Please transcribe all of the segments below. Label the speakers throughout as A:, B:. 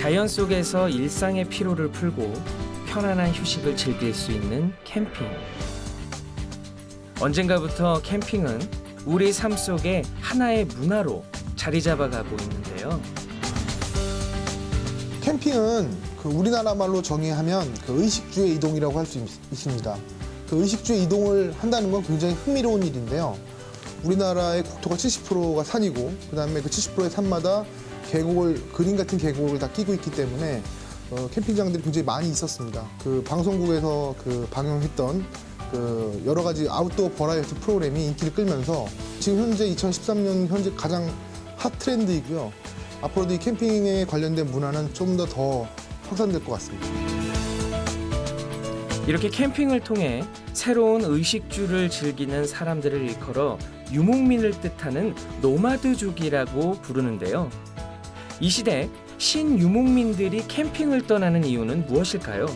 A: 자연 속에서 일상의 피로를 풀고 편안한 휴식을 즐길 수 있는 캠핑. 언젠가부터 캠핑은 우리 삶 속의 하나의 문화로 자리 잡아가고 있는데요.
B: 캠핑은 우리나라 말로 정의하면 의식주의 이동이라고 할 수 있습니다. 의식주의 이동을 한다는 건 굉장히 흥미로운 일인데요. 우리나라의 국토가 70%가 산이고 그다음에 그 70%의 산마다 그림 같은 계곡을 다 끼고 있기 때문에 캠핑장들이 굉장히 많이 있었습니다. 방송국에서 방영했던 여러 가지 아웃도어 버라이어티 프로그램이 인기를 끌면서 지금 현재 2013년 현재 가장 핫 트렌드이고요. 앞으로도 이 캠핑에 관련된 문화는 좀 더 확산될 것 같습니다.
A: 이렇게 캠핑을 통해 새로운 의식주를 즐기는 사람들을 일컬어 유목민을 뜻하는 노마드족이라고 부르는데요. 이 시대 신유목민들이 캠핑을 떠나는 이유는 무엇일까요?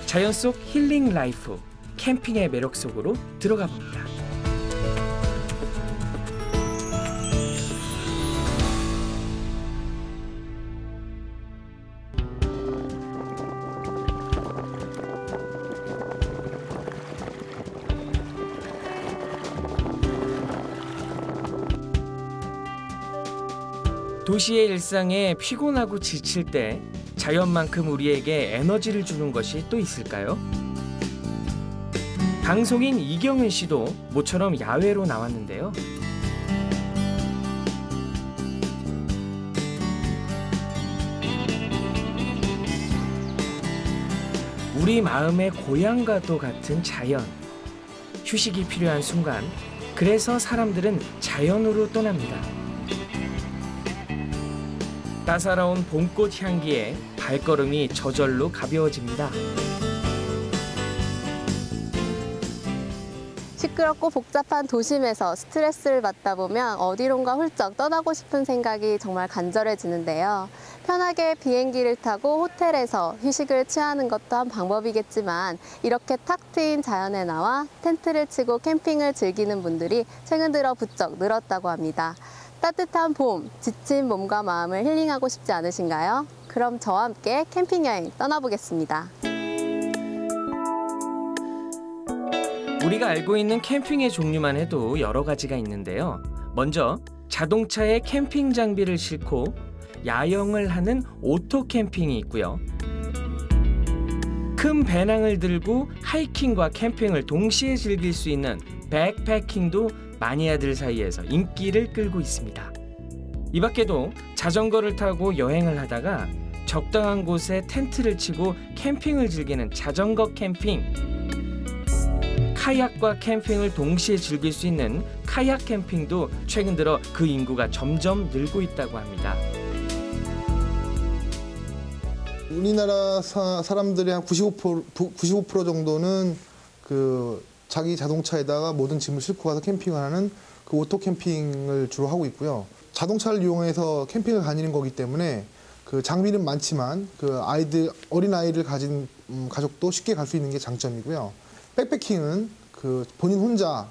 A: 자연 속 힐링 라이프, 캠핑의 매력 속으로 들어가 봅니다. 도시의 일상에 피곤하고 지칠 때 자연만큼 우리에게 에너지를 주는 것이 또 있을까요? 방송인 이경은 씨도 모처럼 야외로 나왔는데요. 우리 마음의 고향과도 같은 자연. 휴식이 필요한 순간, 그래서 사람들은 자연으로 떠납니다. 따사로운 봄꽃 향기에 발걸음이 저절로 가벼워집니다.
C: 시끄럽고 복잡한 도심에서 스트레스를 받다 보면 어디론가 훌쩍 떠나고 싶은 생각이 정말 간절해지는데요. 편하게 비행기를 타고 호텔에서 휴식을 취하는 것도 한 방법이겠지만 이렇게 탁 트인 자연에 나와 텐트를 치고 캠핑을 즐기는 분들이 최근 들어 부쩍 늘었다고 합니다. 따뜻한 봄, 지친 몸과 마음을 힐링하고 싶지 않으신가요? 그럼 저와 함께 캠핑 여행 떠나보겠습니다.
A: 우리가 알고 있는 캠핑의 종류만 해도 여러 가지가 있는데요. 먼저 자동차에 캠핑 장비를 싣고 야영을 하는 오토 캠핑이 있고요. 큰 배낭을 들고 하이킹과 캠핑을 동시에 즐길 수 있는 백패킹도 마니아들 사이에서 인기를 끌고 있습니다. 이 밖에도 자전거를 타고 여행을 하다가 적당한 곳에 텐트를 치고 캠핑을 즐기는 자전거 캠핑, 카약과 캠핑을 동시에 즐길 수 있는 카약 캠핑도 최근 들어 그 인구가 점점 늘고 있다고 합니다.
B: 우리나라 사람들의 한 95% 정도는 자기 자동차에다가 모든 짐을 싣고 가서 캠핑을 하는 오토 캠핑을 주로 하고 있고요. 자동차를 이용해서 캠핑을 다니는 거기 때문에 장비는 많지만 어린 아이를 가진 가족도 쉽게 갈 수 있는 게 장점이고요. 백패킹은 본인 혼자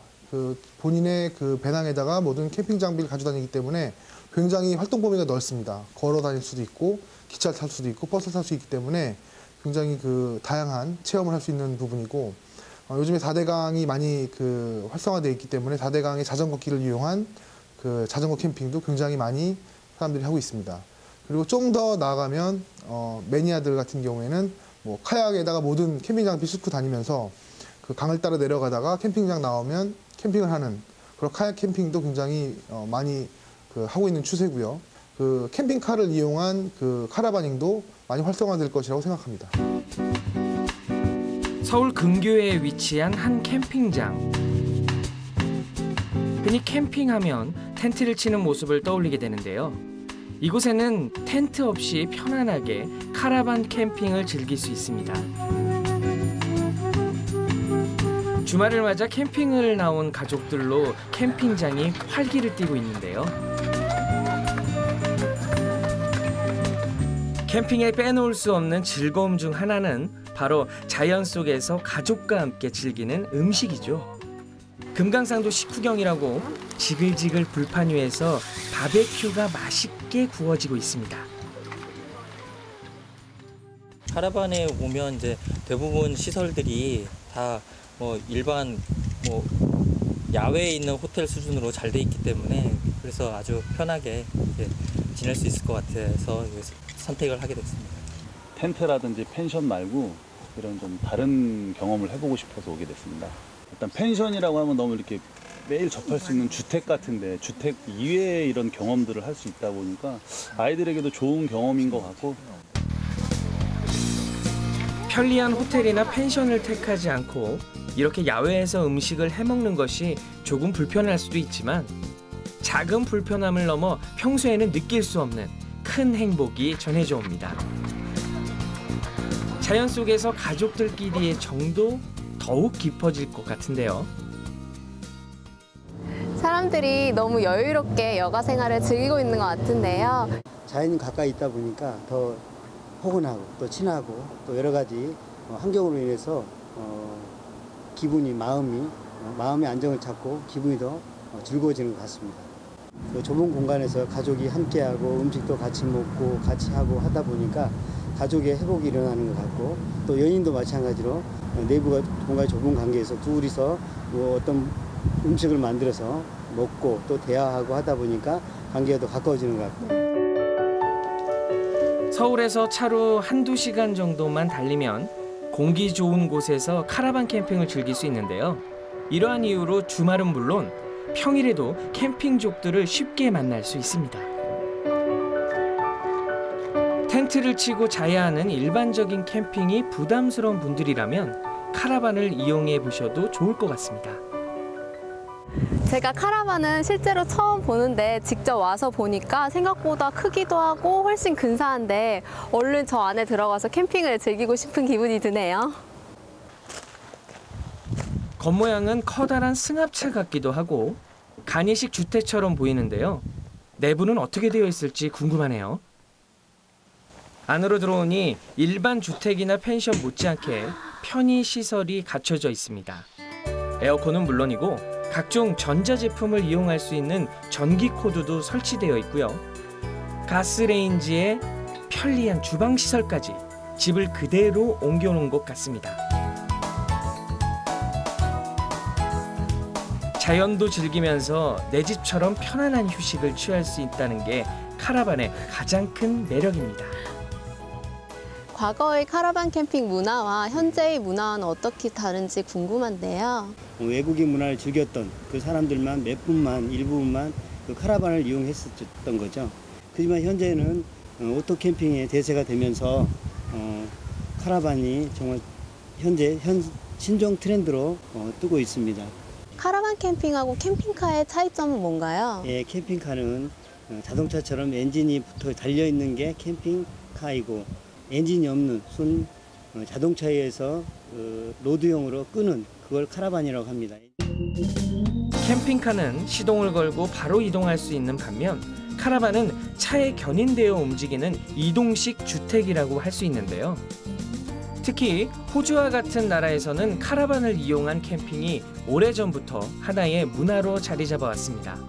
B: 본인의 배낭에다가 모든 캠핑 장비를 가져다니기 때문에 굉장히 활동 범위가 넓습니다. 걸어 다닐 수도 있고 기차를 탈 수도 있고 버스를 탈 수 있기 때문에 굉장히 다양한 체험을 할 수 있는 부분이고, 요즘에 4대강이 많이 활성화되어 있기 때문에 4대강의 자전거길을 이용한 자전거 캠핑도 굉장히 많이 사람들이 하고 있습니다. 그리고 좀 더 나아가면 매니아들 같은 경우에는 카약에다가 모든 캠핑 장비 싣고 다니면서 강을 따라 내려가다가 캠핑장 나오면 캠핑을 하는 그런 카약 캠핑도 굉장히 많이 하고 있는 추세고요. 캠핑카를 이용한 카라바닝도 많이 활성화될 것이라고 생각합니다.
A: 서울 근교에 위치한 한 캠핑장. 흔히 캠핑하면 텐트를 치는 모습을 떠올리게 되는데요. 이곳에는 텐트 없이 편안하게 카라반 캠핑을 즐길 수 있습니다. 주말을 맞아 캠핑을 나온 가족들로 캠핑장이 활기를 띠고 있는데요. 캠핑에 빼놓을 수 없는 즐거움 중 하나는 바로 자연 속에서 가족과 함께 즐기는 음식이죠. 금강산도 식후경이라고 지글지글 불판 위에서 바베큐가 맛있게 구워지고 있습니다.
D: 카라반에 오면 이제 대부분 시설들이 다 뭐 일반 뭐 야외에 있는 호텔 수준으로 잘 돼 있기 때문에 그래서 아주 편하게 이제 지낼 수 있을 것 같아서 선택을 하게 됐습니다.
E: 텐트라든지 펜션 말고 이런 좀 다른 경험을 해보고 싶어서 오게 됐습니다. 일단 펜션이라고 하면 너무 이렇게 매일 접할 수 있는 주택 같은데 주택 이외의 이런 경험들을 할 수 있다 보니까 아이들에게도 좋은 경험인 것 같고
A: 편리한 호텔이나 펜션을 택하지 않고 이렇게 야외에서 음식을 해먹는 것이 조금 불편할 수도 있지만 작은 불편함을 넘어 평소에는 느낄 수 없는 큰 행복이 전해져 옵니다. 자연 속에서 가족들끼리의 정도 더욱 깊어질 것 같은데요.
C: 사람들이 너무 여유롭게 여가 생활을 즐기고 있는 것 같은데요.
F: 자연이 가까이 있다 보니까 더 포근하고 또 친하고 또 여러 가지 환경으로 인해서 기분이 마음의 안정을 찾고 기분이 더 즐거워지는 것 같습니다. 그 좁은 공간에서 가족이 함께하고 음식도 같이 먹고 같이 하고 하다 보니까 가족의 회복이 일어나는 것 같고 또 연인도 마찬가지로 내부가 공간이 좁은 관계에서 둘이서 뭐 어떤 음식을 만들어서 먹고 또 대화하고 하다 보니까 관계가 더 가까워지는 것 같고.
A: 서울에서 차로 한두 시간 정도만 달리면 공기 좋은 곳에서 카라반 캠핑을 즐길 수 있는데요. 이러한 이유로 주말은 물론 평일에도 캠핑족들을 쉽게 만날 수 있습니다. 텐트를 치고 자야 하는 일반적인 캠핑이 부담스러운 분들이라면 카라반을 이용해 보셔도 좋을 것 같습니다.
C: 제가 카라반은 실제로 처음 보는데 직접 와서 보니까 생각보다 크기도 하고 훨씬 근사한데 얼른 저 안에 들어가서 캠핑을 즐기고 싶은 기분이 드네요.
A: 겉모양은 커다란 승합차 같기도 하고 간이식 주택처럼 보이는데요. 내부는 어떻게 되어 있을지 궁금하네요. 안으로 들어오니 일반 주택이나 펜션 못지않게 편의 시설이 갖춰져 있습니다. 에어컨은 물론이고 각종 전자제품을 이용할 수 있는 전기 코드도 설치되어 있고요. 가스레인지에 편리한 주방 시설까지 집을 그대로 옮겨놓은 것 같습니다. 자연도 즐기면서 내 집처럼 편안한 휴식을 취할 수 있다는 게 카라반의 가장 큰 매력입니다.
C: 과거의 카라반 캠핑 문화와 현재의 문화는 어떻게 다른지 궁금한데요.
F: 외국인 문화를 즐겼던 그 사람들만 몇 분만 일부분만 그 카라반을 이용했었던 거죠. 하지만 현재는 오토 캠핑의 대세가 되면서 카라반이 정말 현재 신종 트렌드로 뜨고 있습니다.
C: 카라반 캠핑하고 캠핑카의 차이점은 뭔가요?
F: 예, 캠핑카는 자동차처럼 엔진이 붙어 달려 있는 게 캠핑카이고 엔진이 없는 순 자동차에 의해서 로드용으로 끄는 그걸 카라반이라고 합니다.
A: 캠핑카는 시동을 걸고 바로 이동할 수 있는 반면 카라반은 차에 견인되어 움직이는 이동식 주택이라고 할 수 있는데요. 특히 호주와 같은 나라에서는 카라반을 이용한 캠핑이 오래전부터 하나의 문화로 자리 잡아왔습니다.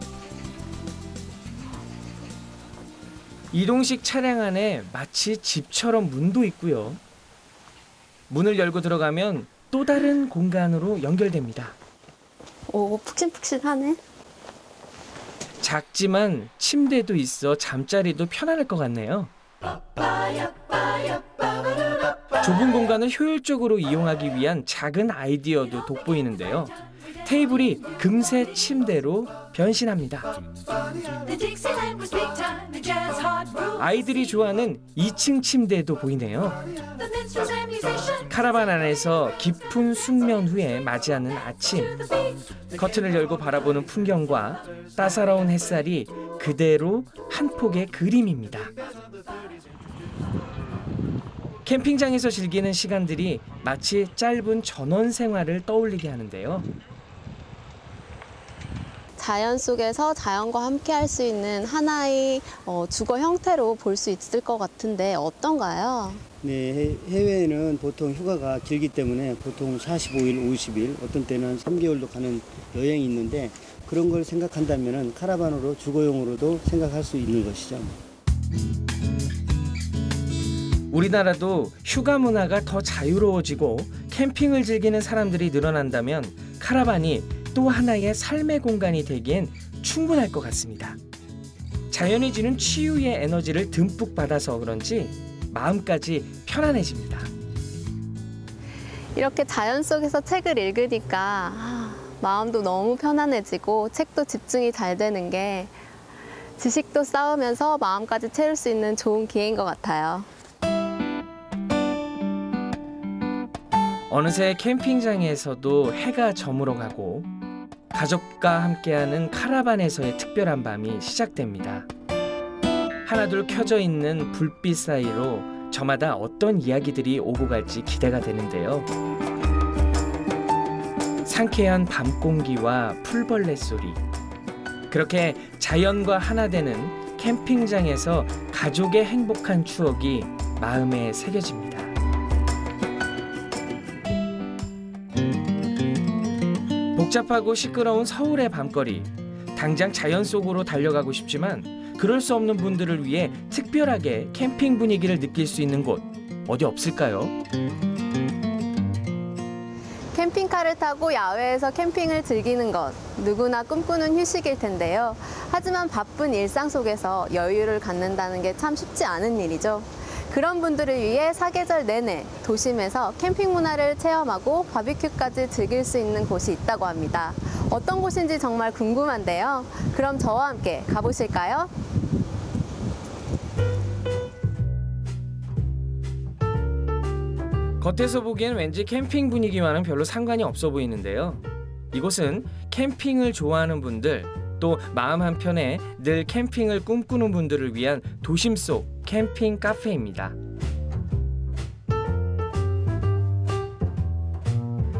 A: 이동식 차량 안에 마치 집처럼 문도 있고요. 문을 열고 들어가면 또 다른 공간으로 연결됩니다.
C: 오, 푹신푹신하네.
A: 작지만 침대도 있어 잠자리도 편안할 것 같네요. 좁은 공간을 효율적으로 이용하기 위한 작은 아이디어도 돋보이는데요. 테이블이 금세 침대로 변신합니다. 아이들이 좋아하는 2층 침대도 보이네요. 카라반 안에서 깊은 숙면 후에 맞이하는 아침. 커튼을 열고 바라보는 풍경과 따사로운 햇살이 그대로 한 폭의 그림입니다. 캠핑장에서 즐기는 시간들이 마치 짧은 전원 생활을 떠올리게 하는데요.
C: 자연 속에서 자연과 함께 할 수 있는 하나의 주거 형태로 볼 수 있을 것 같은데 어떤가요?
F: 네, 해외에는 보통 휴가가 길기 때문에 보통 45일, 50일, 어떤 때는 3개월도 가는 여행이 있는데 그런 걸 생각한다면 카라반으로 주거용으로도 생각할 수 있는 것이죠.
A: 우리나라도 휴가 문화가 더 자유로워지고 캠핑을 즐기는 사람들이 늘어난다면 카라반이 또 하나의 삶의 공간이 되기엔 충분할 것 같습니다. 자연이 주는 치유의 에너지를 듬뿍 받아서 그런지 마음까지 편안해집니다.
C: 이렇게 자연 속에서 책을 읽으니까 마음도 너무 편안해지고 책도 집중이 잘 되는 게 지식도 쌓으면서 마음까지 채울 수 있는 좋은 기회인 것 같아요.
A: 어느새 캠핑장에서도 해가 저물어 가고 가족과 함께하는 카라반에서의 특별한 밤이 시작됩니다. 하나둘 켜져 있는 불빛 사이로 저마다 어떤 이야기들이 오고 갈지 기대가 되는데요. 상쾌한 밤 공기와 풀벌레 소리, 그렇게 자연과 하나 되는 캠핑장에서 가족의 행복한 추억이 마음에 새겨집니다. 복잡하고 시끄러운 서울의 밤거리, 당장 자연 속으로 달려가고 싶지만 그럴 수 없는 분들을 위해 특별하게 캠핑 분위기를 느낄 수 있는 곳 어디 없을까요?
C: 캠핑카를 타고 야외에서 캠핑을 즐기는 것, 누구나 꿈꾸는 휴식일 텐데요. 하지만 바쁜 일상 속에서 여유를 갖는다는 게 참 쉽지 않은 일이죠. 그런 분들을 위해 사계절 내내 도심에서 캠핑 문화를 체험하고 바비큐까지 즐길 수 있는 곳이 있다고 합니다. 어떤 곳인지 정말 궁금한데요. 그럼 저와 함께 가보실까요?
A: 겉에서 보기엔 왠지 캠핑 분위기와는 별로 상관이 없어 보이는데요. 이곳은 캠핑을 좋아하는 분들, 또 마음 한편에 늘 캠핑을 꿈꾸는 분들을 위한 도심 속 캠핑 카페입니다.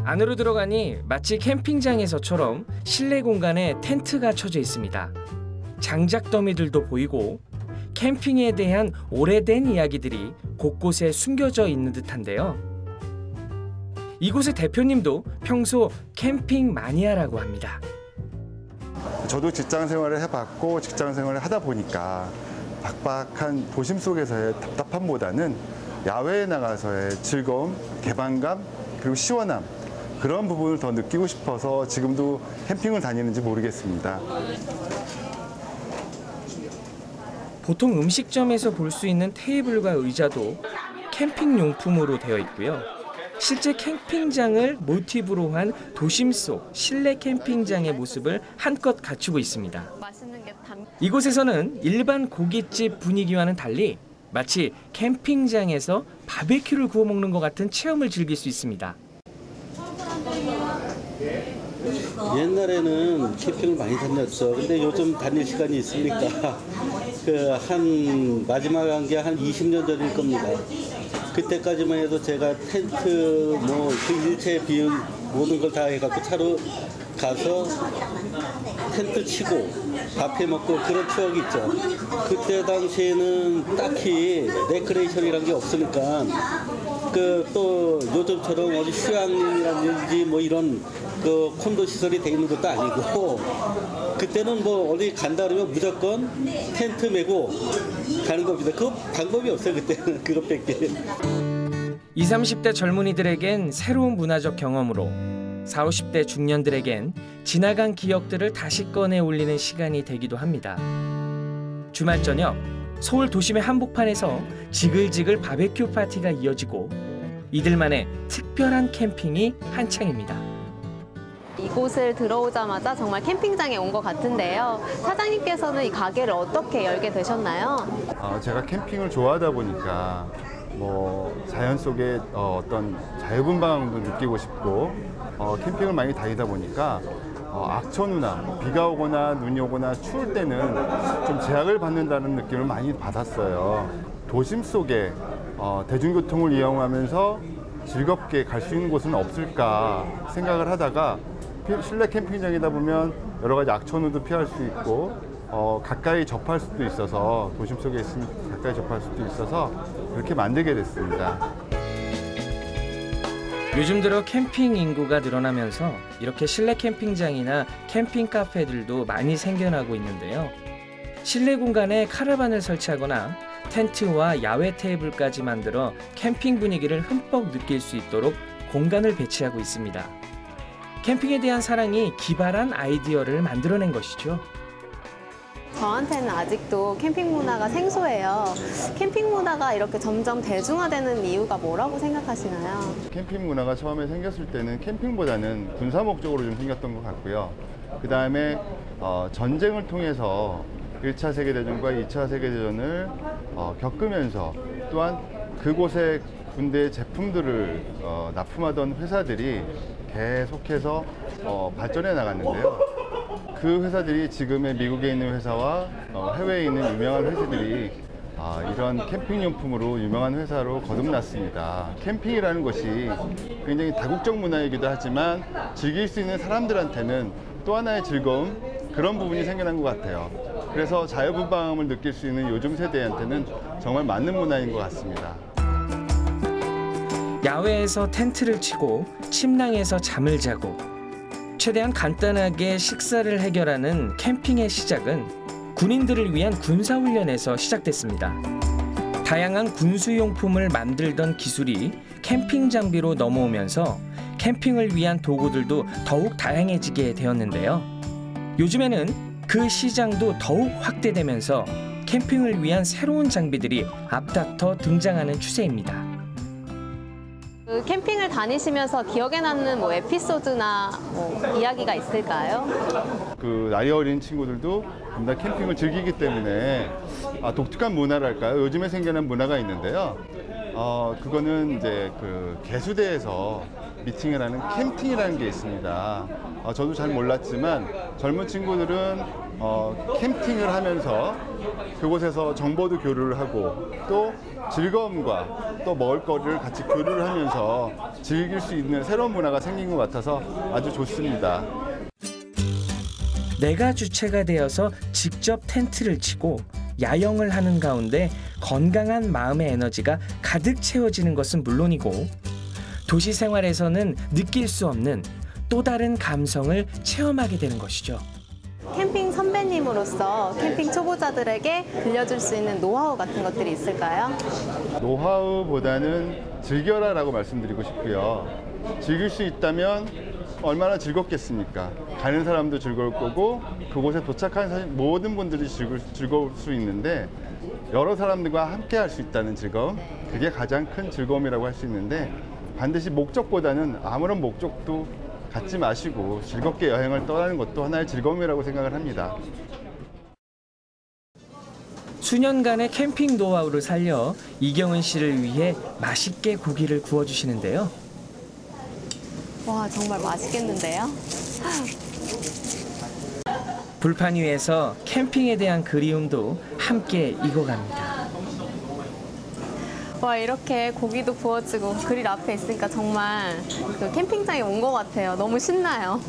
A: 안으로 들어가니 마치 캠핑장에서처럼 실내 공간에 텐트가 쳐져 있습니다. 장작 더미들도 보이고 캠핑에 대한 오래된 이야기들이 곳곳에 숨겨져 있는 듯한데요. 이곳의 대표님도 평소 캠핑 마니아라고 합니다.
G: 저도 직장 생활을 해봤고 직장 생활을 하다 보니까 빡빡한 도심 속에서의 답답함보다는 야외에 나가서의 즐거움, 개방감, 그리고 시원함, 그런 부분을 더 느끼고 싶어서 지금도 캠핑을 다니는지 모르겠습니다.
A: 보통 음식점에서 볼 수 있는 테이블과 의자도 캠핑 용품으로 되어 있고요. 실제 캠핑장을 모티브로 한 도심 속 실내 캠핑장의 모습을 한껏 갖추고 있습니다. 이곳에서는 일반 고깃집 분위기와는 달리 마치 캠핑장에서 바베큐를 구워 먹는 것 같은 체험을 즐길 수 있습니다.
H: 옛날에는 캠핑을 많이 다녔어. 근데 요즘 다닐 시간이 있으니까 마지막 한 게 한 20년 전일 겁니다. 그때까지만 해도 제가 텐트 그 일체 비용 모든 걸 다 해갖고 차로 가서 텐트 치고 밥 해 먹고 그런 추억이 있죠. 그때 당시에는 딱히 레크레이션이란 게 없으니까 또 요즘처럼 어디 휴양림이라든지 이런 콘도 시설이 돼 있는 것도 아니고 그때는 어디 간다 그러면 무조건 텐트 메고 가는 겁니다. 그 방법이 없어요. 그때는 그것밖에.
A: 20, 30대 젊은이들에겐 새로운 문화적 경험으로 40, 50대 중년들에겐 지나간 기억들을 다시 꺼내 올리는 시간이 되기도 합니다. 주말 저녁 서울 도심의 한복판에서 지글지글 바베큐 파티가 이어지고 이들만의 특별한 캠핑이 한창입니다.
C: 이곳을 들어오자마자 정말 캠핑장에 온 것 같은데요. 사장님께서는 이 가게를 어떻게 열게 되셨나요?
G: 제가 캠핑을 좋아하다 보니까 자연 속에 어떤 자유분방함도 느끼고 싶고 캠핑을 많이 다니다 보니까 악천후나 비가 오거나 눈이 오거나 추울 때는 좀 제약을 받는다는 느낌을 많이 받았어요. 도심 속에 대중교통을 이용하면서 즐겁게 갈 수 있는 곳은 없을까 생각을 하다가 실내 캠핑장이다 보면 여러 가지 악천후도 피할 수 있고 가까이 접할 수도 있어서 도심 속에 있으면 가까이 접할 수도 있어서 이렇게 만들게 됐습니다.
A: 요즘 들어 캠핑 인구가 늘어나면서 이렇게 실내 캠핑장이나 캠핑 카페들도 많이 생겨나고 있는데요. 실내 공간에 카라반을 설치하거나 텐트와 야외 테이블까지 만들어 캠핑 분위기를 흠뻑 느낄 수 있도록 공간을 배치하고 있습니다. 캠핑에 대한 사랑이 기발한 아이디어를 만들어낸 것이죠.
C: 저한테는 아직도 캠핑 문화가 생소해요. 캠핑 문화가 이렇게 점점 대중화되는 이유가 뭐라고 생각하시나요?
G: 캠핑 문화가 처음에 생겼을 때는 캠핑보다는 군사 목적으로 좀 생겼던 것 같고요. 그 다음에 전쟁을 통해서 1차 세계대전과 2차 세계대전을 겪으면서 또한 그곳에 군대의 제품들을 납품하던 회사들이 계속해서 발전해 나갔는데요. 그 회사들이 지금의 미국에 있는 회사와 해외에 있는 유명한 회사들이 이런 캠핑용품으로 유명한 회사로 거듭났습니다. 캠핑이라는 것이 굉장히 다국적 문화이기도 하지만 즐길 수 있는 사람들한테는 또 하나의 즐거움, 그런 부분이 생겨난 것 같아요. 그래서 자유분방함을 느낄 수 있는 요즘 세대한테는 정말 맞는 문화인 것 같습니다.
A: 야외에서 텐트를 치고 침낭에서 잠을 자고 최대한 간단하게 식사를 해결하는 캠핑의 시작은 군인들을 위한 군사훈련에서 시작됐습니다. 다양한 군수용품을 만들던 기술이 캠핑 장비로 넘어오면서 캠핑을 위한 도구들도 더욱 다양해지게 되었는데요. 요즘에는 그 시장도 더욱 확대되면서 캠핑을 위한 새로운 장비들이 앞다퉈 등장하는 추세입니다.
C: 그 캠핑을 다니시면서 기억에 남는 뭐 에피소드나 이야기가 있을까요?
G: 그 나이 어린 친구들도 다 캠핑을 즐기기 때문에 독특한 문화랄까요? 요즘에 생겨난 문화가 있는데요. 그거는 이제 그 개수대에서 미팅을 하는 캠핑이라는 게 있습니다. 저도 잘 몰랐지만 젊은 친구들은 캠핑을 하면서 그곳에서 정보도 교류를 하고 또 즐거움과 또 먹을거리를 같이 교류를 하면서 즐길 수 있는 새로운 문화가 생긴 것 같아서 아주 좋습니다.
A: 내가 주체가 되어서 직접 텐트를 치고 야영을 하는 가운데 건강한 마음의 에너지가 가득 채워지는 것은 물론이고 도시 생활에서는 느낄 수 없는 또 다른 감성을 체험하게 되는 것이죠.
C: 캠핑 선배님으로서 캠핑 초보자들에게 들려줄 수 있는 노하우 같은 것들이 있을까요?
G: 노하우보다는 즐겨라라고 말씀드리고 싶고요. 즐길 수 있다면 얼마나 즐겁겠습니까? 가는 사람도 즐거울 거고 그곳에 도착한 모든 분들이 즐거울 수 있는데 여러 사람들과 함께 할 수 있다는 즐거움, 그게 가장 큰 즐거움이라고 할 수 있는데 반드시 목적보다는 아무런 목적도 갖지 마시고 즐겁게 여행을 떠나는 것도 하나의 즐거움이라고 생각을 합니다.
A: 수년간의 캠핑 노하우를 살려 이경은 씨를 위해 맛있게 고기를 구워주시는데요.
C: 와, 정말 맛있겠는데요?
A: 불판 위에서 캠핑에 대한 그리움도 함께 익어갑니다.
C: 와, 이렇게 고기도 구워지고 그릴 앞에 있으니까 정말 그 캠핑장에 온 것 같아요. 너무 신나요.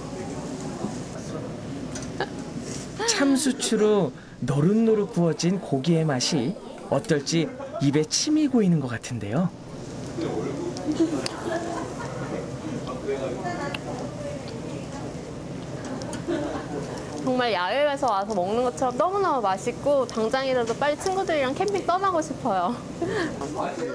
A: 참수추로 노릇노릇 구워진 고기의 맛이 어떨지 입에 침이 고이는 것 같은데요.
C: 정말 야외에서 와서 먹는 것처럼 너무너무 맛있고 당장이라도 빨리 친구들이랑 캠핑 떠나고 싶어요.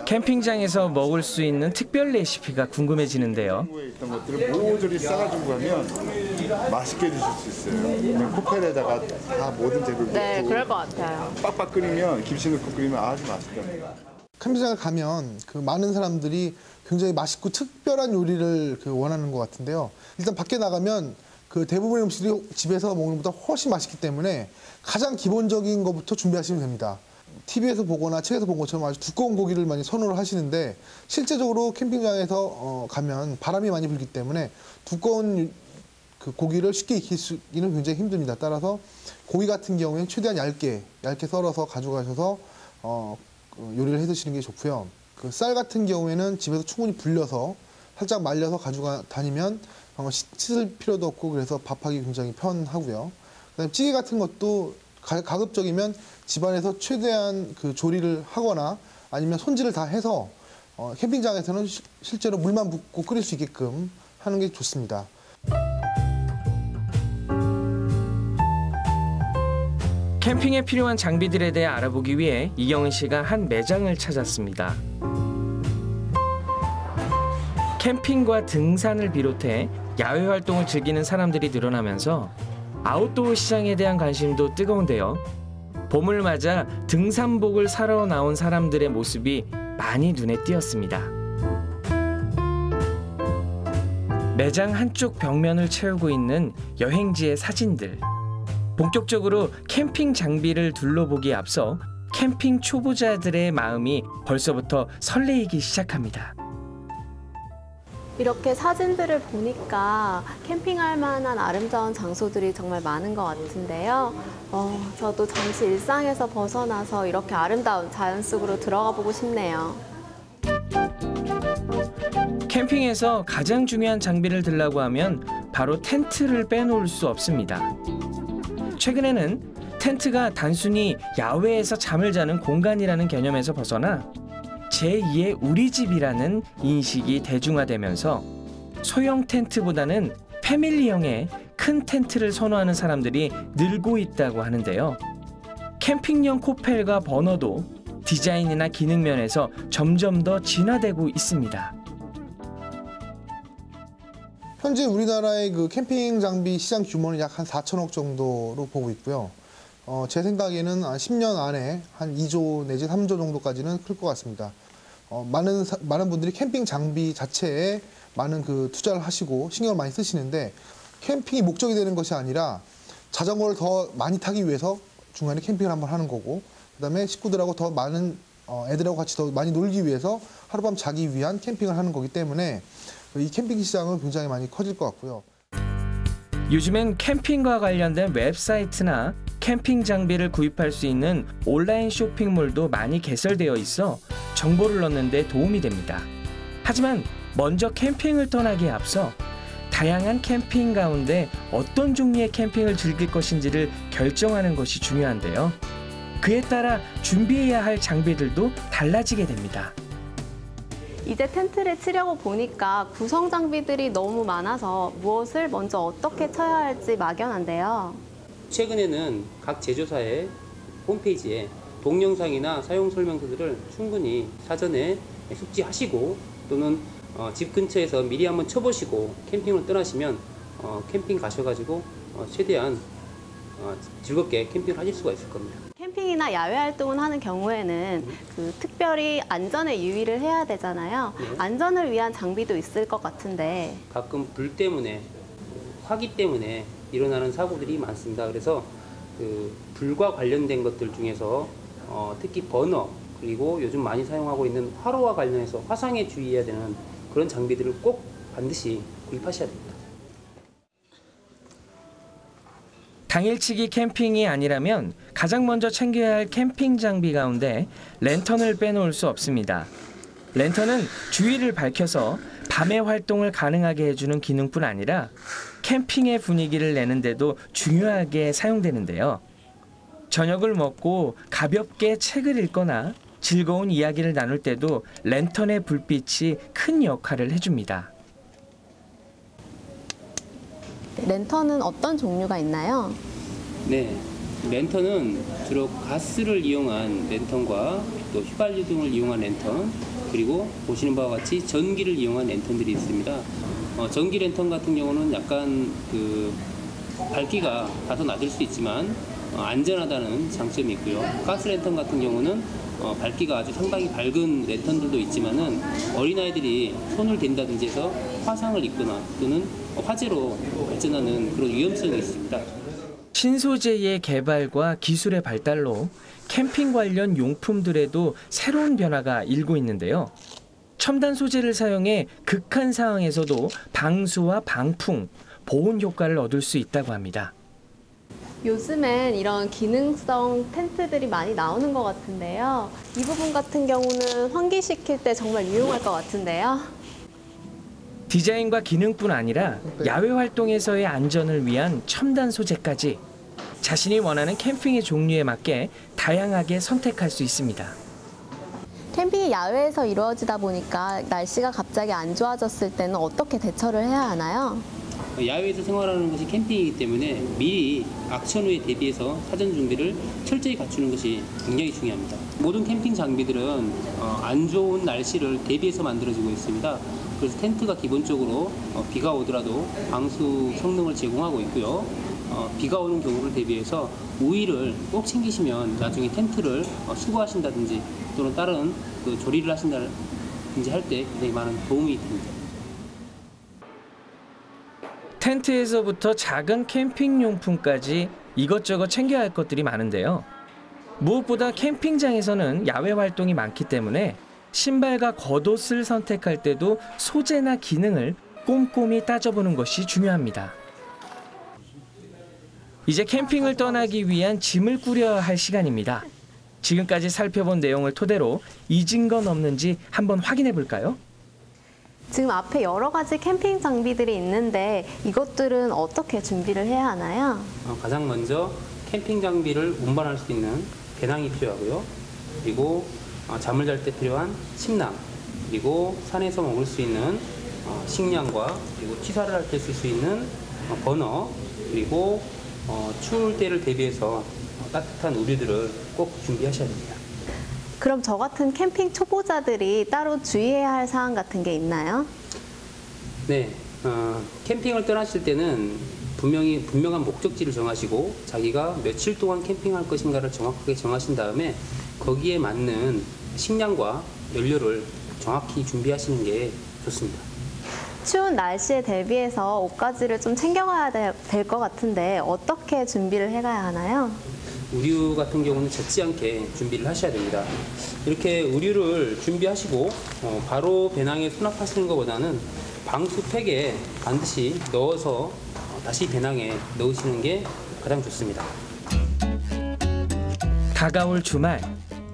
A: 캠핑장에서 먹을 수 있는 특별 레시피가 궁금해지는데요.
G: 한국에 있던 것들을 모조리 싸가지고 가면 맛있게 드실 수 있어요. 그냥 포칼에다가 다 모든 재료를
C: 네,
G: 넣고
C: 그럴 것 같아요.
G: 빡빡 끓이면 김치 넣고 끓이면 아주 맛있답니다.
B: 캠핑장을 가면 그 많은 사람들이 굉장히 맛있고 특별한 요리를 원하는 것 같은데요. 일단 밖에 나가면 그 대부분의 음식들이 집에서 먹는 것보다 훨씬 맛있기 때문에 가장 기본적인 것부터 준비하시면 됩니다. TV에서 보거나 책에서 본 것처럼 아주 두꺼운 고기를 많이 선호를 하시는데 실제적으로 캠핑장에서 가면 바람이 많이 불기 때문에 두꺼운 그 고기를 쉽게 익히기는 굉장히 힘듭니다. 따라서 고기 같은 경우에는 최대한 얇게 썰어서 가져가셔서 요리를 해 드시는 게 좋고요. 그 쌀 같은 경우에는 집에서 충분히 불려서 살짝 말려서 가지고 다니면 씻을 필요도 없고 그래서 밥하기 굉장히 편하고요. 그다음에 찌개 같은 것도 가급적이면 집안에서 최대한 그 조리를 하거나 아니면 손질을 다 해서 캠핑장에서는 실제로 물만 붓고 끓일 수 있게끔 하는 게 좋습니다.
A: 캠핑에 필요한 장비들에 대해 알아보기 위해 이경은 씨가 한 매장을 찾았습니다. 캠핑과 등산을 비롯해 야외 활동을 즐기는 사람들이 늘어나면서 아웃도어 시장에 대한 관심도 뜨거운데요. 봄을 맞아 등산복을 사러 나온 사람들의 모습이 많이 눈에 띄었습니다. 매장 한쪽 벽면을 채우고 있는 여행지의 사진들. 본격적으로 캠핑 장비를 둘러보기에 앞서 캠핑 초보자들의 마음이 벌써부터 설레이기 시작합니다.
C: 이렇게 사진들을 보니까 캠핑할 만한 아름다운 장소들이 정말 많은 것 같은데요. 저도 잠시 일상에서 벗어나서 이렇게 아름다운 자연 속으로 들어가 보고 싶네요.
A: 캠핑에서 가장 중요한 장비를 들라고 하면 바로 텐트를 빼놓을 수 없습니다. 최근에는 텐트가 단순히 야외에서 잠을 자는 공간이라는 개념에서 벗어나 제2의 우리 집이라는 인식이 대중화되면서 소형 텐트보다는 패밀리형의 큰 텐트를 선호하는 사람들이 늘고 있다고 하는데요. 캠핑용 코펠과 버너도 디자인이나 기능 면에서 점점 더 진화되고 있습니다.
B: 현재 우리나라의 그 캠핑 장비 시장 규모는 약 한 4천억 정도로 보고 있고요. 제 생각에는 10년 안에 한 2조 내지 3조 정도까지는 클 것 같습니다. 많은 분들이 캠핑 장비 자체에 많은 그 투자를 하시고 신경을 많이 쓰시는데 캠핑이 목적이 되는 것이 아니라 자전거를 더 많이 타기 위해서 중간에 캠핑을 한번 하는 거고 그다음에 식구들하고 더 많은 애들하고 같이 더 많이 놀기 위해서 하룻밤 자기 위한 캠핑을 하는 거기 때문에 이 캠핑 시장은 굉장히 많이 커질 것 같고요.
A: 요즘엔 캠핑과 관련된 웹사이트나 캠핑 장비를 구입할 수 있는 온라인 쇼핑몰도 많이 개설되어 있어 정보를 얻는 데 도움이 됩니다. 하지만 먼저 캠핑을 떠나기에 앞서 다양한 캠핑 가운데 어떤 종류의 캠핑을 즐길 것인지를 결정하는 것이 중요한데요. 그에 따라 준비해야 할 장비들도 달라지게 됩니다.
C: 이제 텐트를 치려고 보니까 구성 장비들이 너무 많아서 무엇을 먼저 어떻게 쳐야 할지 막연한데요.
I: 최근에는 각 제조사의 홈페이지에 동영상이나 사용 설명서들을 충분히 사전에 숙지하시고 또는 집 근처에서 미리 한번 쳐보시고 캠핑을 떠나시면 캠핑 가셔가지고 최대한 즐겁게 캠핑을 하실 수가 있을 겁니다.
C: 캠핑이나 야외 활동을 하는 경우에는 특별히 안전에 유의를 해야 되잖아요.
I: 네.
C: 안전을 위한 장비도 있을 것 같은데
I: 가끔 불 때문에 화기 때문에 일어나는 사고들이 많습니다. 그래서 그 불과 관련된 것들 중에서 특히 버너 그리고 요즘 많이 사용하고 있는 화로와 관련해서 화상에 주의해야 되는 그런 장비들을 꼭 반드시 구입하셔야 됩니다.
A: 당일치기 캠핑이 아니라면 가장 먼저 챙겨야 할 캠핑 장비 가운데 랜턴을 빼놓을 수 없습니다. 랜턴은 주위를 밝혀서 밤의 활동을 가능하게 해주는 기능뿐 아니라 캠핑의 분위기를 내는 데도 중요하게 사용되는데요. 저녁을 먹고 가볍게 책을 읽거나 즐거운 이야기를 나눌 때도 랜턴의 불빛이 큰 역할을 해줍니다.
C: 랜턴은 어떤 종류가 있나요?
I: 네, 랜턴은 주로 가스를 이용한 랜턴과 또 휘발유 등을 이용한 랜턴 그리고 보시는 바와 같이 전기를 이용한 랜턴들이 있습니다. 전기 랜턴 같은 경우는 약간 그 밝기가 다소 낮을 수 있지만 안전하다는 장점이 있고요. 가스 랜턴 같은 경우는 밝기가 아주 상당히 밝은 랜턴들도 있지만은 어린아이들이 손을 댄다든지 해서 화상을 입거나 또는 화재로 발전하는 그런 위험성이 있습니다.
A: 신소재의 개발과 기술의 발달로 캠핑 관련 용품들에도 새로운 변화가 일고 있는데요. 첨단 소재를 사용해 극한 상황에서도 방수와 방풍, 보온 효과를 얻을 수 있다고 합니다.
C: 요즘엔 이런 기능성 텐트들이 많이 나오는 것 같은데요. 이 부분 같은 경우는 환기시킬 때 정말 유용할 것 같은데요.
A: 디자인과 기능뿐 아니라 야외 활동에서의 안전을 위한 첨단 소재까지 자신이 원하는 캠핑의 종류에 맞게 다양하게 선택할 수 있습니다.
C: 캠핑이 야외에서 이루어지다 보니까 날씨가 갑자기 안 좋아졌을 때는 어떻게 대처를 해야 하나요?
I: 야외에서 생활하는 것이 캠핑이기 때문에 미리 악천 후에 대비해서 사전 준비를 철저히 갖추는 것이 굉장히 중요합니다. 모든 캠핑 장비들은 안 좋은 날씨를 대비해서 만들어지고 있습니다. 그래서 텐트가 기본적으로 비가 오더라도 방수 성능을 제공하고 있고요. 비가 오는 경우를 대비해서 우위를 꼭 챙기시면 나중에 텐트를 수거하신다든지 또는 다른 그 조리를 하신다든지 할 때 굉장히 많은 도움이 됩니다.
A: 텐트에서부터 작은 캠핑 용품까지 이것저것 챙겨야 할 것들이 많은데요. 무엇보다 캠핑장에서는 야외 활동이 많기 때문에 신발과 겉옷을 선택할 때도 소재나 기능을 꼼꼼히 따져보는 것이 중요합니다. 이제 캠핑을 떠나기 위한 짐을 꾸려야 할 시간입니다. 지금까지 살펴본 내용을 토대로 잊은 건 없는지 한번 확인해 볼까요?
C: 지금 앞에 여러 가지 캠핑 장비들이 있는데 이것들은 어떻게 준비를 해야 하나요?
I: 가장 먼저 캠핑 장비를 운반할 수 있는 배낭이 필요하고요. 그리고 잠을 잘 때 필요한 침낭, 그리고 산에서 먹을 수 있는 식량과 그리고 취사를 할 때 쓸 수 있는 버너, 그리고 추울 때를 대비해서 따뜻한 우류들을 꼭 준비하셔야 됩니다.
C: 그럼 저 같은 캠핑 초보자들이 따로 주의해야 할 사항 같은 게 있나요?
I: 네, 캠핑을 떠나실 때는 분명한 목적지를 정하시고 자기가 며칠 동안 캠핑할 것인가를 정확하게 정하신 다음에 거기에 맞는 식량과 연료를 정확히 준비하시는 게 좋습니다.
C: 추운 날씨에 대비해서 옷가지를 좀 챙겨가야 될 것 같은데 어떻게 준비를 해가야 하나요?
I: 우류 같은 경우는 젖지 않게 준비를 하셔야 됩니다. 이렇게 우류를 준비하시고 바로 배낭에 수납하시는 것보다는 방수팩에 반드시 넣어서 다시 배낭에 넣으시는 게 가장 좋습니다.
A: 다가올 주말,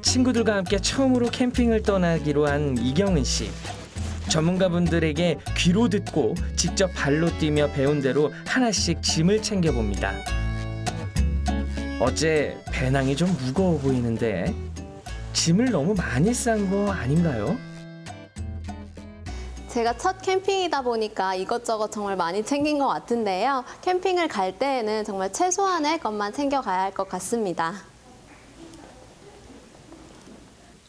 A: 친구들과 함께 처음으로 캠핑을 떠나기로 한 이경은 씨. 전문가분들에게 귀로 듣고 직접 발로 뛰며 배운 대로 하나씩 짐을 챙겨봅니다. 어째 배낭이 좀 무거워 보이는데 짐을 너무 많이 싼 거 아닌가요?
C: 제가 첫 캠핑이다 보니까 이것저것 정말 많이 챙긴 것 같은데요. 캠핑을 갈 때에는 정말 최소한의 것만 챙겨가야 할 것 같습니다.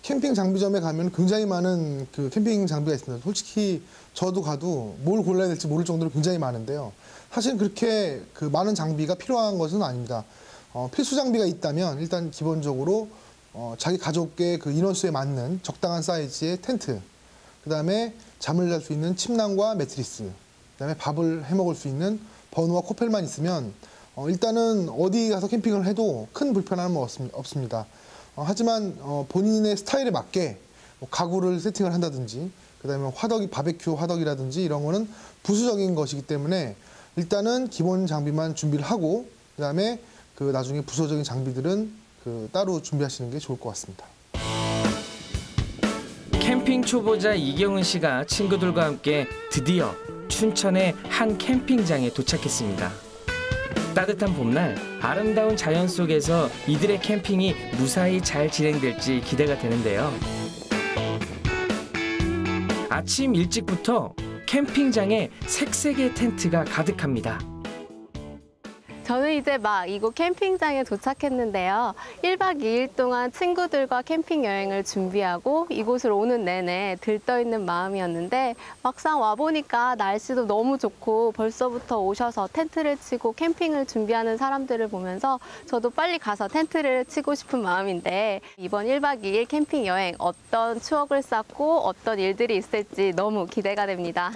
B: 캠핑 장비점에 가면 굉장히 많은 그 캠핑 장비가 있습니다. 솔직히 저도 가도 뭘 골라야 될지 모를 정도로 굉장히 많은데요. 사실 그렇게 그 많은 장비가 필요한 것은 아닙니다. 필수 장비가 있다면 일단 기본적으로 자기 가족의 그 인원수에 맞는 적당한 사이즈의 텐트, 그다음에 잠을 잘 수 있는 침낭과 매트리스, 그다음에 밥을 해 먹을 수 있는 버너와 코펠만 있으면 일단은 어디 가서 캠핑을 해도 큰 불편함은 없습니다. 하지만 본인의 스타일에 맞게 가구를 세팅을 한다든지, 그다음에 화덕이 바베큐 화덕이라든지 이런 거는 부수적인 것이기 때문에 일단은 기본 장비만 준비를 하고 그다음에 그 나중에 부수적인 장비들은 그 따로 준비하시는 게 좋을 것 같습니다.
A: 캠핑 초보자 이경은 씨가 친구들과 함께 드디어 춘천의 한 캠핑장에 도착했습니다. 따뜻한 봄날 아름다운 자연 속에서 이들의 캠핑이 무사히 잘 진행될지 기대가 되는데요. 아침 일찍부터 캠핑장에 색색의 텐트가 가득합니다.
C: 저는 이제 막 이곳 캠핑장에 도착했는데요. 1박 2일 동안 친구들과 캠핑 여행을 준비하고 이곳을 오는 내내 들떠있는 마음이었는데 막상 와보니까 날씨도 너무 좋고 벌써부터 오셔서 텐트를 치고 캠핑을 준비하는 사람들을 보면서 저도 빨리 가서 텐트를 치고 싶은 마음인데 이번 1박 2일 캠핑 여행 어떤 추억을 쌓고 어떤 일들이 있을지 너무 기대가 됩니다.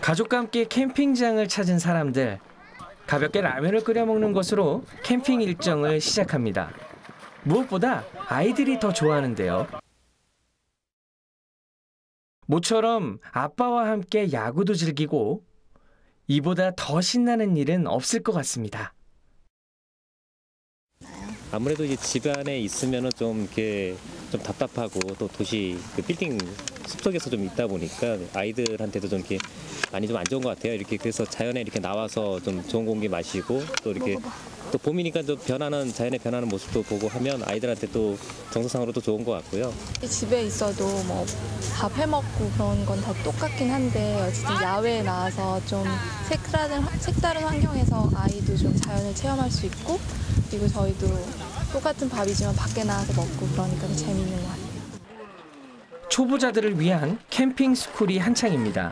A: 가족과 함께 캠핑장을 찾은 사람들, 가볍게 라면을 끓여 먹는 것으로 캠핑 일정을 시작합니다. 무엇보다 아이들이 더 좋아하는데요. 모처럼 아빠와 함께 야구도 즐기고 이보다 더 신나는 일은 없을 것 같습니다.
J: 아무래도 이 집 안에 있으면은 좀 이렇게 좀 답답하고 또 도시 그 빌딩 숲속에서 좀 있다 보니까 아이들한테도 좀 이렇게 많이 좀 안 좋은 것 같아요. 이렇게 그래서 자연에 이렇게 나와서 좀 좋은 공기 마시고 또 이렇게 또 봄이니까 또 자연의 변하는 모습도 보고 하면 아이들한테 또 정서상으로도 좋은 것 같고요.
K: 집에 있어도 뭐 밥 해먹고 그런 건 다 똑같긴 한데 어쨌든 야외에 나와서 좀 색다른 환경에서 아이도 좀 자연을 체험할 수 있고 그리고 저희도 똑같은 밥이지만 밖에 나와서 먹고 그러니까 더 재밌는 것 같아요.
A: 초보자들을 위한 캠핑 스쿨이 한창입니다.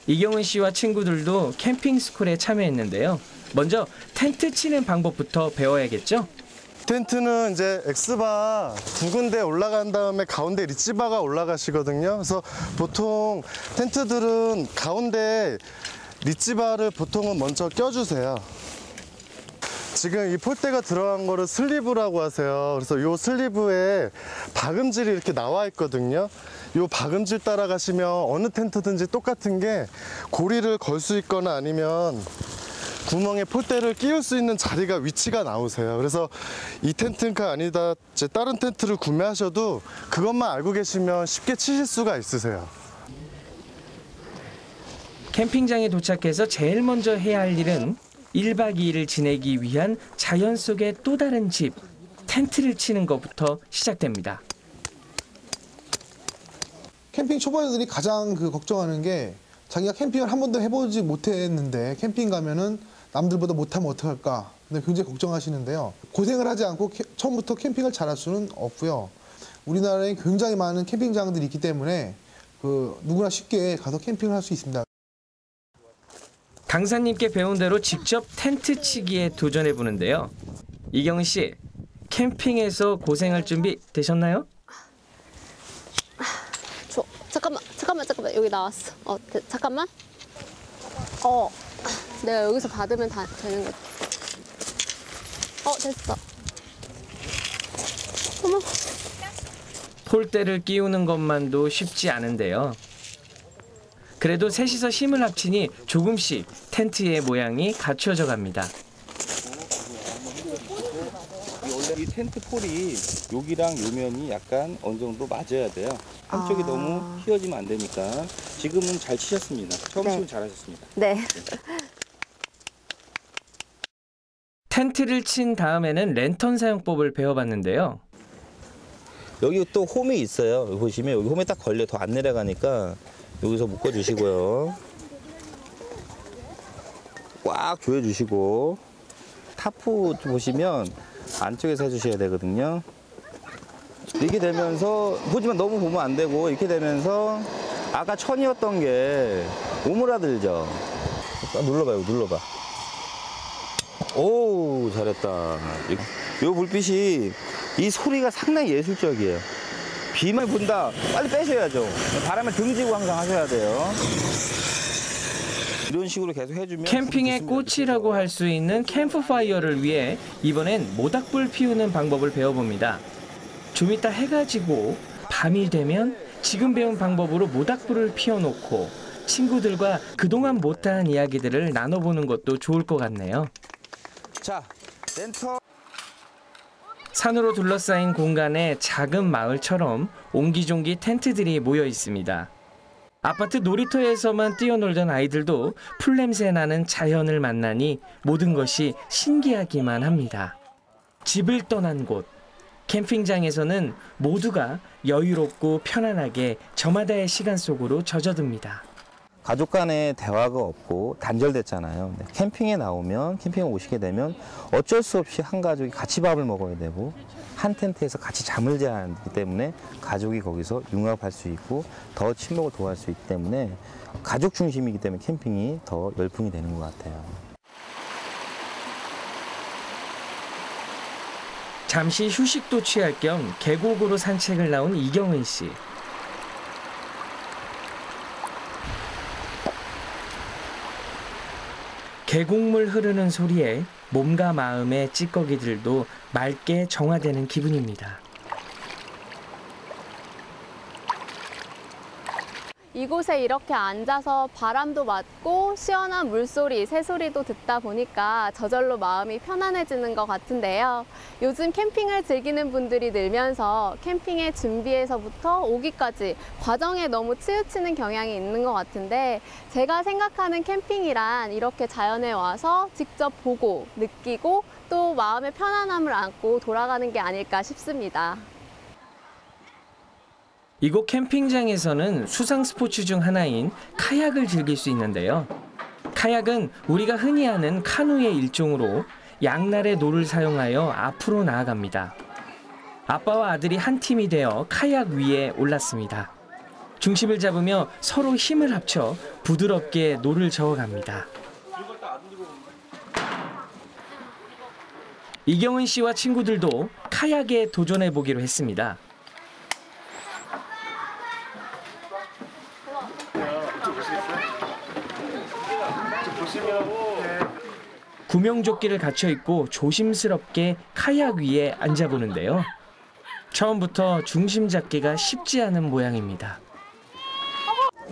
A: 이경은 씨와 친구들도 캠핑 스쿨에 참여했는데요. 먼저 텐트 치는 방법부터 배워야겠죠?
L: 텐트는 이제 X바 두 군데 올라간 다음에 가운데 리치바가 올라가시거든요. 그래서 보통 텐트들은 가운데 리치바를 보통은 먼저 껴주세요. 지금 이 폴대가 들어간 거를 슬리브라고 하세요. 그래서 이 슬리브에 박음질이 이렇게 나와 있거든요. 이 박음질 따라가시면 어느 텐트든지 똑같은 게 고리를 걸 수 있거나 아니면 구멍에 폴대를 끼울 수 있는 자리가 위치가 나오세요. 그래서 이 텐트가 아니다 이제 다른 텐트를 구매하셔도 그것만 알고 계시면 쉽게 치실 수가 있으세요.
A: 캠핑장에 도착해서 제일 먼저 해야 할 일은 1박 2일을 지내기 위한 자연 속의 또 다른 집, 텐트를 치는 것부터 시작됩니다.
B: 캠핑 초보자들이 가장 걱정하는 게 자기가 캠핑을 한 번도 해보지 못했는데 캠핑 가면은 남들보다 못하면 어떡할까. 근데 굉장히 걱정하시는데요. 고생을 하지 않고 처음부터 캠핑을 잘할 수는 없고요. 우리나라에 굉장히 많은 캠핑장들이 있기 때문에 누구나 쉽게 가서 캠핑을 할 수 있습니다.
A: 강사님께 배운 대로 직접 텐트 치기에 도전해 보는데요. 이경은 씨, 캠핑에서 고생할 준비 되셨나요?
C: 잠깐만 여기 나왔어. 잠깐만. 내가 여기서 받으면 다 되는 거지. 됐어. 어머.
A: 폴대를 끼우는 것만도 쉽지 않은데요. 그래도 셋이서 힘을 합치니 조금씩 텐트의 모양이 갖추어져 갑니다.
M: 이 텐트 폴이 여기랑 요면이 약간 어느 정도 맞아야 돼요. 한쪽이 너무 휘어지면 안 되니까. 지금은 잘 치셨습니다. 처음 치면 잘하셨습니다.
C: 네.
A: 텐트를 친 다음에는 랜턴 사용법을 배워봤는데요.
M: 여기 또 홈이 있어요. 여기 보시면 여기 홈에 딱 걸려 더 안 내려가니까 여기서 묶어주시고요. 꽉 조여주시고 타프 보시면 안쪽에서 해주셔야 되거든요. 이렇게 되면서 보지만 너무 보면 안 되고 이렇게 되면서 아까 천이었던 게 오므라들죠. 눌러봐요. 눌러봐. 오 잘했다. 이 불빛이 이 소리가 상당히 예술적이에요. 비만 분다. 빨리 빼셔야죠. 바람에 등지고 항상 하셔야 돼요. 이런 식으로 계속 해주면
A: 캠핑의 꽃이라고 할 수 있는 캠프파이어를 위해 이번엔 모닥불 피우는 방법을 배워봅니다. 좀 이따 해가 지고 밤이 되면 지금 배운 방법으로 모닥불을 피워놓고 친구들과 그동안 못한 이야기들을 나눠보는 것도 좋을 것 같네요.
M: 자, 랜턴.
A: 산으로 둘러싸인 공간에 작은 마을처럼 옹기종기 텐트들이 모여 있습니다. 아파트 놀이터에서만 뛰어놀던 아이들도 풀냄새 나는 자연을 만나니 모든 것이 신기하기만 합니다. 집을 떠난 곳, 캠핑장에서는 모두가 여유롭고 편안하게 저마다의 시간 속으로 젖어듭니다.
M: 가족 간의 대화가 없고 단절됐잖아요. 근데 캠핑에 나오면, 캠핑에 오시게 되면 어쩔 수 없이 한 가족이 같이 밥을 먹어야 되고 한 텐트에서 같이 잠을 자야 하기 때문에 가족이 거기서 융합할 수 있고 더 친목을 도할 수 있기 때문에 가족 중심이기 때문에 캠핑이 더 열풍이 되는 것 같아요.
A: 잠시 휴식도 취할 겸 계곡으로 산책을 나온 이경은 씨. 계곡물 흐르는 소리에 몸과 마음의 찌꺼기들도 맑게 정화되는 기분입니다.
C: 이곳에 이렇게 앉아서 바람도 맞고 시원한 물소리, 새소리도 듣다 보니까 저절로 마음이 편안해지는 것 같은데요. 요즘 캠핑을 즐기는 분들이 늘면서 캠핑의 준비에서부터 오기까지 과정에 너무 치우치는 경향이 있는 것 같은데, 제가 생각하는 캠핑이란 이렇게 자연에 와서 직접 보고 느끼고 또 마음의 편안함을 안고 돌아가는 게 아닐까 싶습니다.
A: 이곳 캠핑장에서는 수상 스포츠 중 하나인 카약을 즐길 수 있는데요. 카약은 우리가 흔히 아는 카누의 일종으로 양날의 노를 사용하여 앞으로 나아갑니다. 아빠와 아들이 한 팀이 되어 카약 위에 올랐습니다. 중심을 잡으며 서로 힘을 합쳐 부드럽게 노를 저어갑니다. 이경은 씨와 친구들도 카약에 도전해 보기로 했습니다. 구명조끼를 갖춰 입고 조심스럽게 카약 위에 앉아보는데요. 처음부터 중심 잡기가 쉽지 않은 모양입니다.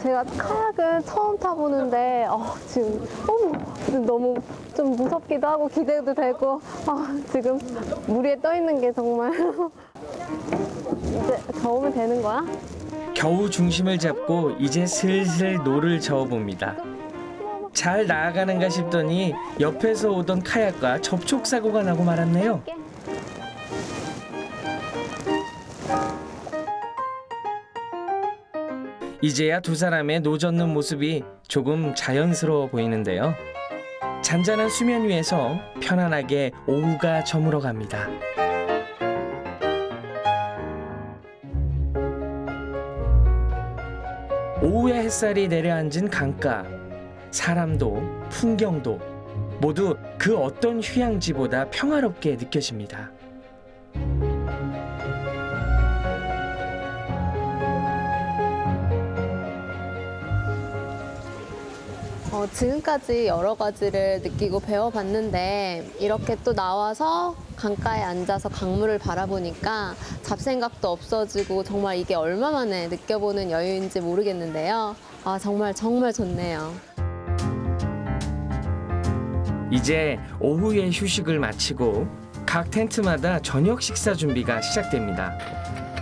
C: 제가 카약을 처음 타보는데 지금 너무 좀 무섭기도 하고 기대도 되고 지금 물 위에 떠 있는 게 정말 이제 저으면 되는 거야?
A: 겨우 중심을 잡고 이제 슬슬 노를 저어봅니다. 잘 나아가는가 싶더니 옆에서 오던 카약과 접촉사고가 나고 말았네요. 이제야 두 사람의 노젓는 모습이 조금 자연스러워 보이는데요. 잔잔한 수면 위에서 편안하게 오후가 저물어 갑니다. 오후에 햇살이 내려앉은 강가, 사람도 풍경도 모두 그 어떤 휴양지보다 평화롭게 느껴집니다.
C: 지금까지 여러 가지를 느끼고 배워봤는데 이렇게 또 나와서 강가에 앉아서 강물을 바라보니까 잡생각도 없어지고 정말 이게 얼마 만에 느껴보는 여유인지 모르겠는데요. 정말 좋네요.
A: 이제 오후의 휴식을 마치고 각 텐트마다 저녁 식사 준비가 시작됩니다.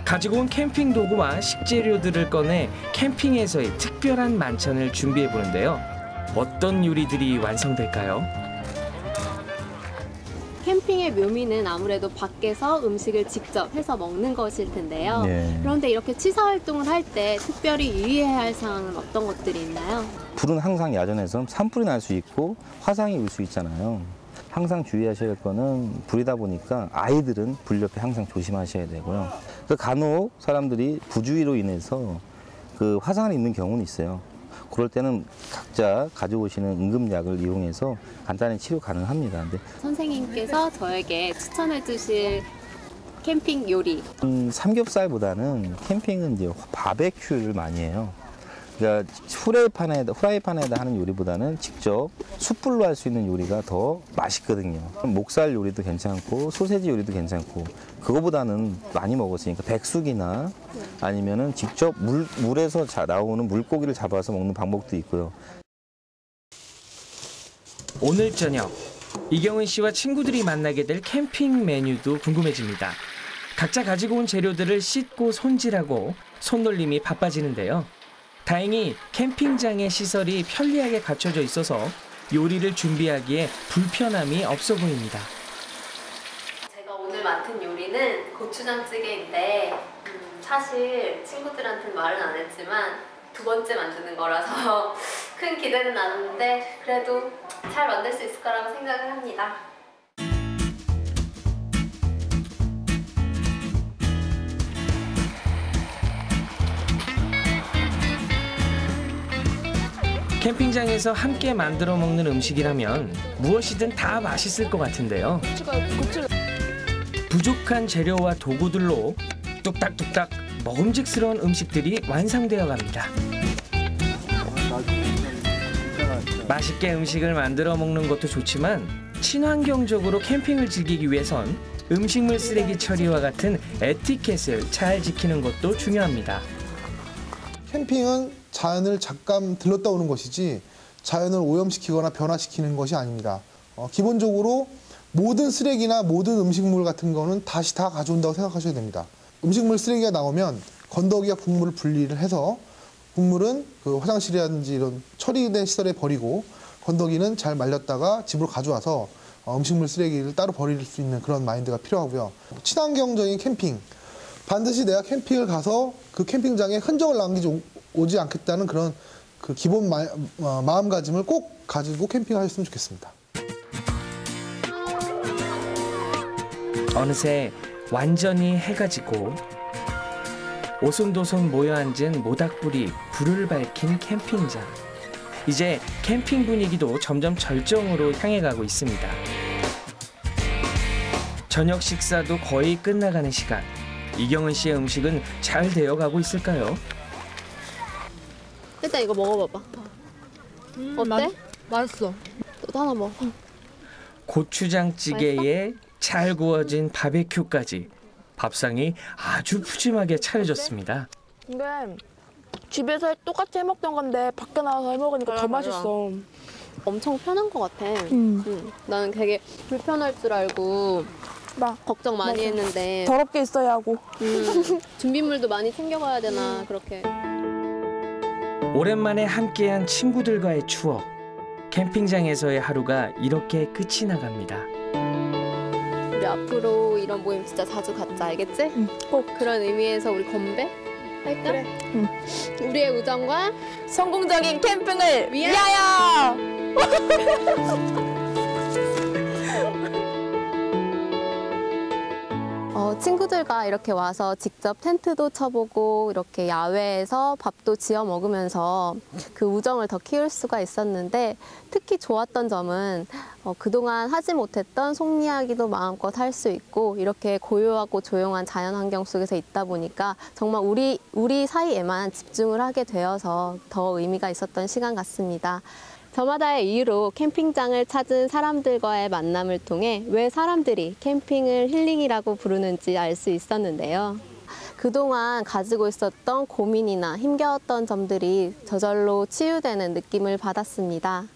A: 가지고 온 캠핑 도구와 식재료들을 꺼내 캠핑에서의 특별한 만찬을 준비해 보는데요. 어떤 요리들이 완성될까요?
C: 캠핑의 묘미는 아무래도 밖에서 음식을 직접 해서 먹는 것일 텐데요.
M: 네.
C: 그런데 이렇게 취사 활동을 할 때 특별히 유의해야 할 사항은 어떤 것들이 있나요?
M: 불은 항상 야전에서 산불이 날 수 있고 화상이 올 수 있잖아요. 항상 주의하셔야 할 거는 불이다 보니까 아이들은 불 옆에 항상 조심하셔야 되고요. 간혹 사람들이 부주의로 인해서 그 화상을 입는 경우는 있어요. 그럴 때는 각자 가져오시는 응급약을 이용해서 간단히 치료 가능합니다. 근데
C: 선생님께서 저에게 추천해 주실 캠핑 요리.
M: 삼겹살보다는 캠핑은 이제 바베큐를 많이 해요. 그러니까 후라이팬에다 하는 요리보다는 직접 숯불로 할 수 있는 요리가 더 맛있거든요. 목살 요리도 괜찮고 소세지 요리도 괜찮고 그거보다는 많이 먹었으니까 백숙이나 아니면은 직접 물에서 나오는 물고기를 잡아서 먹는 방법도 있고요.
A: 오늘 저녁 이경은 씨와 친구들이 만나게 될 캠핑 메뉴도 궁금해집니다. 각자 가지고 온 재료들을 씻고 손질하고 손놀림이 바빠지는데요. 다행히 캠핑장의 시설이 편리하게 갖춰져 있어서 요리를 준비하기에 불편함이 없어 보입니다.
C: 제가 오늘 맡은 요리는 고추장찌개인데 사실 친구들한테는 말은 안 했지만 2번째 만드는 거라서 큰 기대는 안 했는데 그래도 잘 만들 수 있을 거라고 생각을 합니다.
A: 캠핑장에서 함께 만들어 먹는 음식이라면 무엇이든 다 맛있을 것 같은데요. 부족한 재료와 도구들로 뚝딱뚝딱 먹음직스러운 음식들이 완성되어 갑니다. 맛있게 음식을 만들어 먹는 것도 좋지만 친환경적으로 캠핑을 즐기기 위해선 음식물 쓰레기 처리와 같은 에티켓을 잘 지키는 것도 중요합니다.
B: 캠핑은 자연을 잠깐 들렀다 오는 것이지 자연을 오염시키거나 변화시키는 것이 아닙니다. 기본적으로 모든 쓰레기나 모든 음식물 같은 거는 다시 다 가져온다고 생각하셔야 됩니다. 음식물 쓰레기가 나오면 건더기와 국물을 분리를 해서 국물은 그 화장실이라든지 이런 처리된 시설에 버리고 건더기는 잘 말렸다가 집으로 가져와서 음식물 쓰레기를 따로 버릴 수 있는 그런 마인드가 필요하고요. 친환경적인 캠핑. 반드시 내가 캠핑을 가서 그 캠핑장에 흔적을 남기지 않겠다는 그런 그 기본 마음가짐을 꼭 가지고 캠핑하셨으면 좋겠습니다.
A: 어느새 완전히 해가 지고 오손도손 모여앉은 모닥불이 불을 밝힌 캠핑장. 이제 캠핑 분위기도 점점 절정으로 향해 가고 있습니다. 저녁 식사도 거의 끝나가는 시간. 이경은 씨의 음식은 잘 되어가고 있을까요?
C: 일단 이거 먹어봐봐. 어때?
K: 맛있어.
C: 또 하나 먹어.
A: 고추장찌개에 잘 구워진 바베큐까지 밥상이 아주 푸짐하게 차려졌습니다.
N: 근데 집에서 똑같이 해먹던 건데 밖에 나가서 해먹으니까 더 맛있어.
C: 엄청 편한 것 같아. 나는 되게 불편할 줄 알고 걱정 많이 했는데
N: 더럽게 있어야 하고
C: 준비물도 많이 챙겨가야 되나 그렇게.
A: 오랜만에 함께한 친구들과의 추억. 캠핑장에서의 하루가 이렇게 끝이 나갑니다.
C: 우리 앞으로 이런 모임 진짜 자주 갖자, 알겠지? 꼭 그런 의미에서 우리 건배 할까? 그래. 우리의 우정과
N: 성공적인 캠핑을 위하여!
C: 친구들과 이렇게 와서 직접 텐트도 쳐보고 이렇게 야외에서 밥도 지어 먹으면서 그 우정을 더 키울 수가 있었는데 특히 좋았던 점은 그동안 하지 못했던 속 이야기도 마음껏 할 수 있고 이렇게 고요하고 조용한 자연 환경 속에서 있다 보니까 정말 우리 사이에만 집중을 하게 되어서 더 의미가 있었던 시간 같습니다. 저마다의 이유로 캠핑장을 찾은 사람들과의 만남을 통해 왜 사람들이 캠핑을 힐링이라고 부르는지 알 수 있었는데요. 그동안 가지고 있었던 고민이나 힘겨웠던 점들이 저절로 치유되는 느낌을 받았습니다.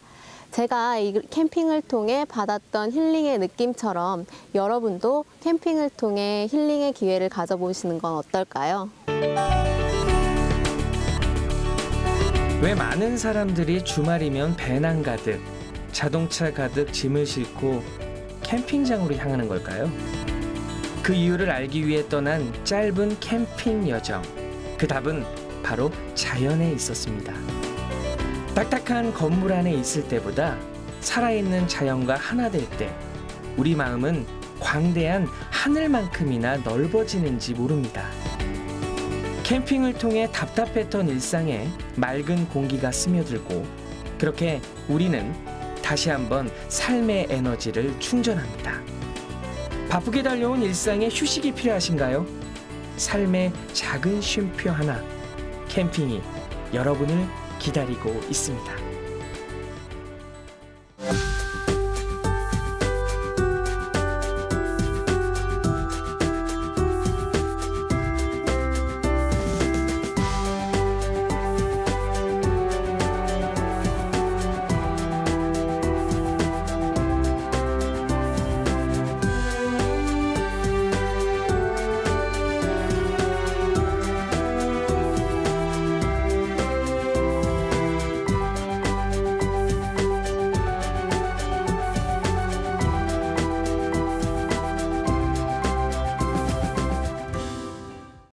C: 제가 이 캠핑을 통해 받았던 힐링의 느낌처럼 여러분도 캠핑을 통해 힐링의 기회를 가져보시는 건 어떨까요?
A: 왜 많은 사람들이 주말이면 배낭 가득, 자동차 가득 짐을 싣고 캠핑장으로 향하는 걸까요? 그 이유를 알기 위해 떠난 짧은 캠핑 여정. 그 답은 바로 자연에 있었습니다. 딱딱한 건물 안에 있을 때보다 살아있는 자연과 하나 될 때 우리 마음은 광대한 하늘만큼이나 넓어지는지 모릅니다. 캠핑을 통해 답답했던 일상에 맑은 공기가 스며들고 그렇게 우리는 다시 한번 삶의 에너지를 충전합니다. 바쁘게 달려온 일상에 휴식이 필요하신가요? 삶의 작은 쉼표 하나, 캠핑이 여러분을 기다리고 있습니다.